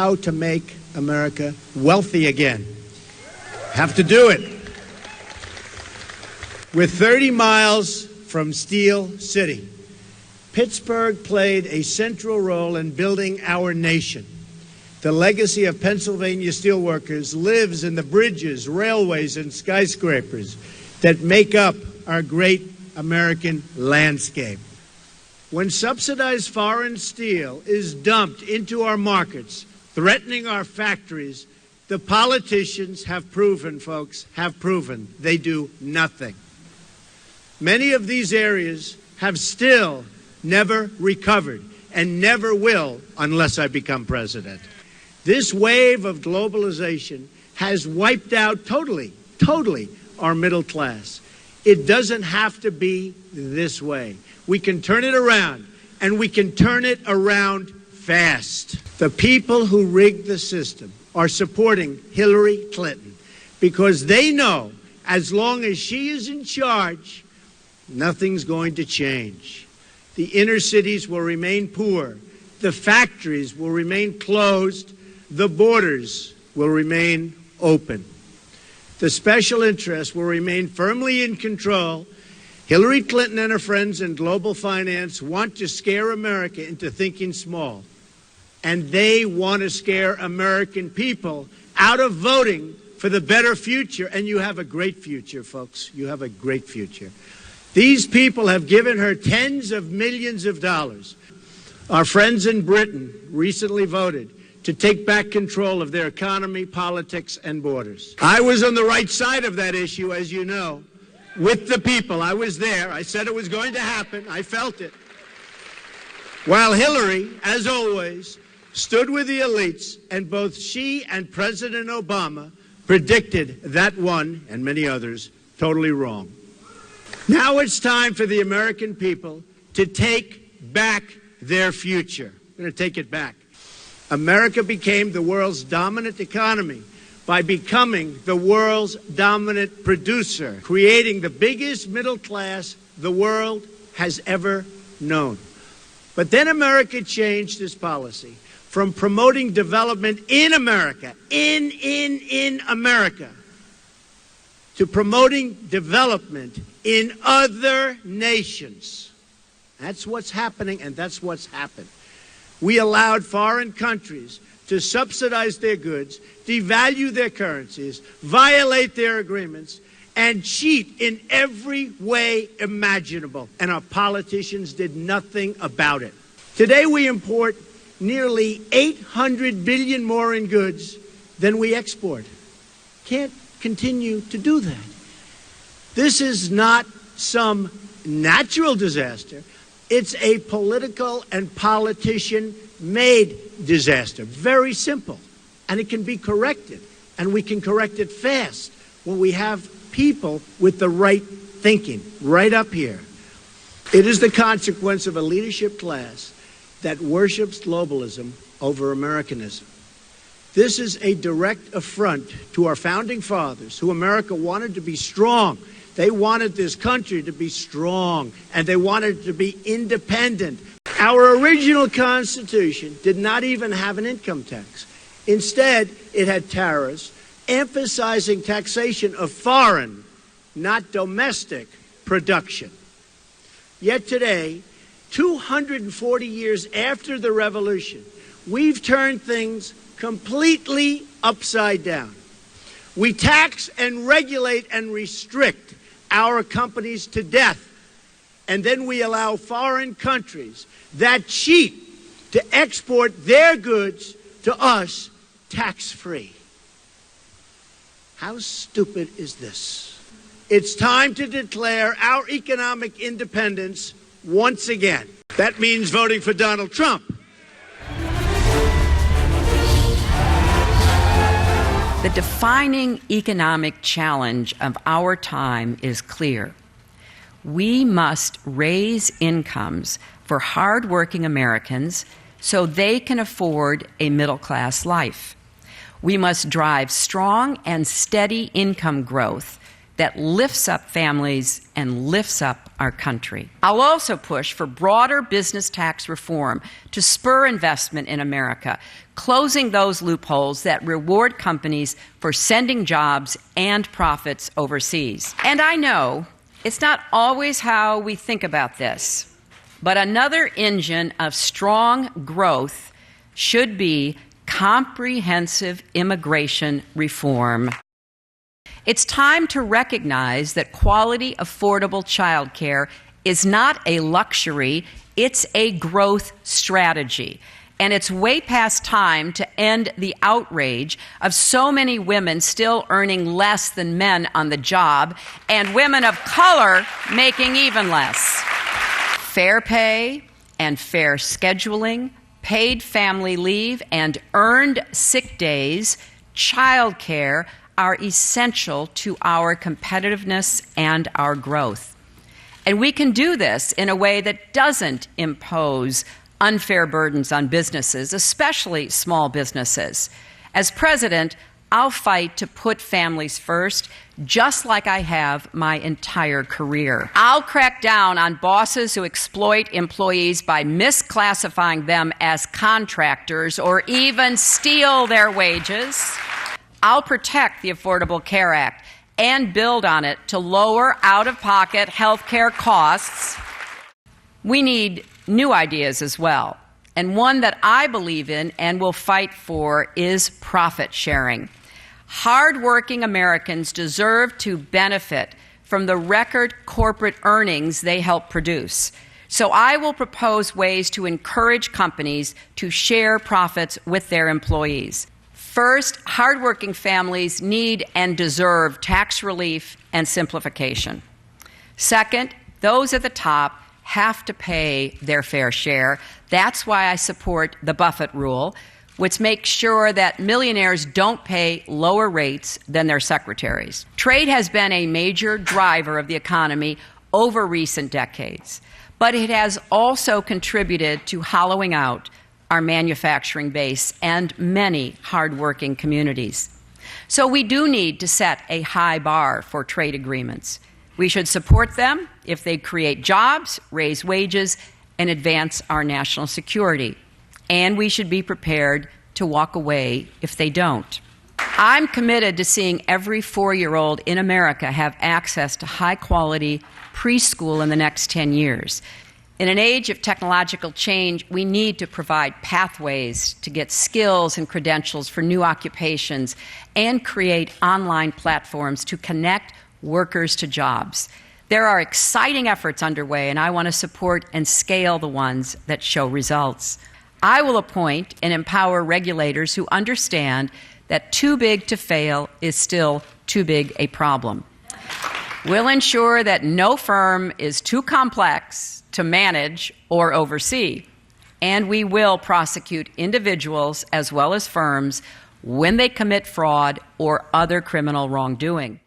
how to make America wealthy again. Have to do it. We're 30 miles from Steel City. Pittsburgh played a central role in building our nation. The legacy of Pennsylvania steelworkers lives in the bridges, railways, and skyscrapers that make up our great American landscape. When subsidized foreign steel is dumped into our markets, threatening our factories, the politicians have proven, folks, they do nothing. Many of these areas have still never recovered and never will unless I become president. This wave of globalization has wiped out totally our middle class. It doesn't have to be this way. We can turn it around, and we can turn it around fast. The people who rigged the system are supporting Hillary Clinton because they know as long as she is in charge, nothing's going to change. The inner cities will remain poor. The factories will remain closed. The borders will remain open. The special interests will remain firmly in control. Hillary Clinton and her friends in global finance want to scare America into thinking small. And they want to scare American people out of voting for the better future. And you have a great future, folks. You have a great future. These people have given her tens of millions of dollars. Our friends in Britain recently voted to take back control of their economy, politics, and borders. I was on the right side of that issue, as you know, with the people. I was there. I said it was going to happen. I felt it. While Hillary, as always, stood with the elites, and both she and President Obama predicted that one, and many others, totally wrong. Now it's time for the American people to take back their future. We're going to take it back. America became the world's dominant economy by becoming the world's dominant producer, creating the biggest middle class the world has ever known. But then America changed its policy from promoting development in America, in America, to promoting development in other nations. That's what's happening, and that's what's happened. We allowed foreign countries to subsidize their goods, devalue their currencies, violate their agreements, and cheat in every way imaginable. And our politicians did nothing about it. Today we import nearly 800 billion more in goods than we export. Can't continue to do that. This is not some natural disaster. It's a political and politician-made disaster. Very simple. And it can be corrected. And we can correct it fast when we have people with the right thinking right up here. It is the consequence of a leadership class that worships globalism over Americanism. This is a direct affront to our founding fathers, who America wanted to be strong. They wanted this country to be strong, and they wanted it to be independent. Our original Constitution did not even have an income tax. Instead, it had tariffs emphasizing taxation of foreign, not domestic, production. Yet today, 240 years after the Revolution, we've turned things completely upside down. We tax and regulate and restrict our companies to death, and then we allow foreign countries that cheat to export their goods to us tax-free. How stupid is this? It's time to declare our economic independence once again. That means voting for Donald Trump. The defining economic challenge of our time is clear. We must raise incomes for hardworking Americans so they can afford a middle-class life. We must drive strong and steady income growth that lifts up families and lifts up our country. I'll also push for broader business tax reform to spur investment in America, closing those loopholes that reward companies for sending jobs and profits overseas. And I know it's not always how we think about this, but another engine of strong growth should be comprehensive immigration reform. It's time to recognize that quality, affordable childcare is not a luxury, it's a growth strategy. And it's way past time to end the outrage of so many women still earning less than men on the job and women of color making even less. Fair pay and fair scheduling, paid family leave and earned sick days, childcare are essential to our competitiveness and our growth. And we can do this in a way that doesn't impose unfair burdens on businesses, especially small businesses. As president, I'll fight to put families first, just like I have my entire career. I'll crack down on bosses who exploit employees by misclassifying them as contractors or even steal their wages. I'll protect the Affordable Care Act and build on it to lower out-of-pocket health care costs. We need new ideas as well, and one that I believe in and will fight for is profit sharing. Hard-working Americans deserve to benefit from the record corporate earnings they help produce. So I will propose ways to encourage companies to share profits with their employees. First, hardworking families need and deserve tax relief and simplification. Second, those at the top have to pay their fair share. That's why I support the Buffett rule, which makes sure that millionaires don't pay lower rates than their secretaries. Trade has been a major driver of the economy over recent decades, but it has also contributed to hollowing out our manufacturing base and many hardworking communities. So we do need to set a high bar for trade agreements. We should support them if they create jobs, raise wages, and advance our national security. And we should be prepared to walk away if they don't. I'm committed to seeing every 4-year-old in America have access to high-quality preschool in the next 10 years. In an age of technological change, we need to provide pathways to get skills and credentials for new occupations and create online platforms to connect workers to jobs. There are exciting efforts underway, and I want to support and scale the ones that show results. I will appoint and empower regulators who understand that too big to fail is still too big a problem. We'll ensure that no firm is too complex to manage or oversee, and we will prosecute individuals as well as firms when they commit fraud or other criminal wrongdoing.